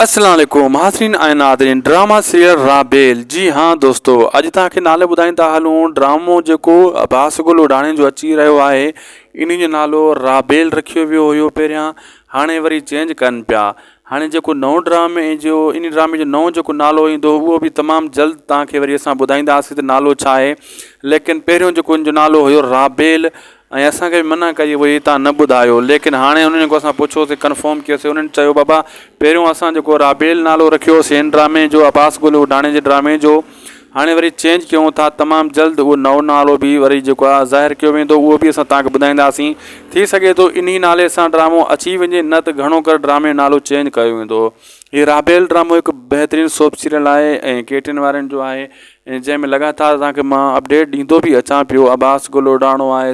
अस्सलाम वालेकुम हाज़रीन ऐं नाज़रीन ड्रामा सीरियल राबेल। जी हाँ दोस्तों, अॼु तव्हांखे नाले ॿुधाईंदा हलूं। ड्रामो जेको अब्बास गुल उडाणे जो अची रहियो आहे, इन जो नालो राबेल रखियो वियो हुयो पहिरियां, हाणे वरी चेंज कनि पिया। हाणे जेको नओं इन ड्रामे जो नओं जेको नालो ईंदो उहो बि तमामु जल्द तव्हांखे वरी असां ॿुधाईंदासीं त नालो छा आहे। लेकिन पहिरियों जेको इन जो नालो हुयो राबेल, ऐं असांखे बि मना कई हुई तव्हां न ॿुधायो। लेकिन हाणे उन्हनि जेको असां पुछियोसीं कंफर्म कयोसीं, उन्हनि चयो बाबा पहिरियों असां जेको राबेल नालो रखियोसीं हिन ड्रामे जो, अब्बास गुल उडाणे जे ड्रामे जो, हाणे वरी चेंज कयूं था। तमामु जल्द उहो नओं नालो बि वरी जेको आहे ज़ाहिर कयो वेंदो, उहो बि असां तव्हांखे ॿुधाईंदासीं। थी सघे थो इन नाले सां ड्रामो अची वञे, न त घणो करे ड्रामे जो नालो चेंज कयो वेंदो। हीउ राबेल ड्रामो हिकु बहितरीनु सोप सीरियल आहे ऐं KTN वारनि जो आहे, जंहिंमें लगातार तव्हांखे मां अपडेट ॾींदो बि अचां पियो। अब्बास गुल उडाणो आहे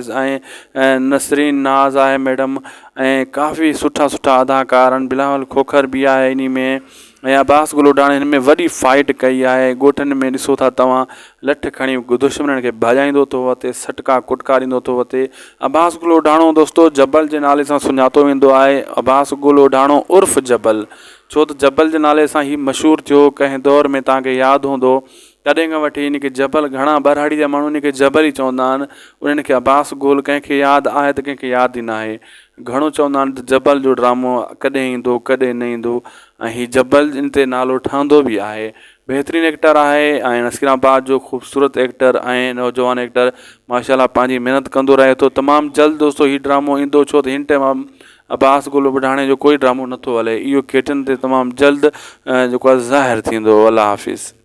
ऐं नसरीन नाज़ आहे मैडम, ऐं काफ़ी सुठा सुठा अदाकार आहिनि। बिलावल खोखर बि आहे इन में, ऐं अब्बास गुल उडाणे हिन में वॾी फाइट कई आहे। ॻोठनि में ॾिसो था तव्हां, लठ खणी दुश्मन खे भॼाईंदो थो वते, सटका कुटका ॾींदो थो वते। अब्बास गुल उडाणो दोस्तो जबल जे नाले सां सुञातो वेंदो आहे। अब्बास गुल उडाणो उर्फ़ जबल, छो त जबल जे नाले सां ई मशहूरु थियो कंहिं दौर में, तव्हांखे यादि हूंदो। तॾहिं खां वठी इन खे जबल, घणा बरहाड़ी जा माण्हू इन खे जबल ई चवंदा आहिनि। उन्हनि खे अब्बास गुल कंहिंखे यादि आहे त कंहिंखे यादि ई न आहे। घणो चवंदा आहिनि त जबल जो ड्रामो कॾहिं ईंदो कॾहिं न ईंदो, ऐं हीउ जबल इन ते नालो ठहंदो बि आहे। बहितरीनु एक्टर आहे ऐं नसीराबाद जो ख़ूबसूरत एक्टर ऐं नौजवान एक्टर माशाल्लाह पंहिंजी महिनत कंदो रहे थो। तमामु जल्द दोस्तो हीउ ड्रामो ईंदो, छो त हिन टाइम अब्बास गुल उडाणे जो कोई ड्रामो नथो हले। इहो KTN ते तमामु जल्द जेको आहे ज़ाहिर थींदो। अल्लाह हाफ़िज़।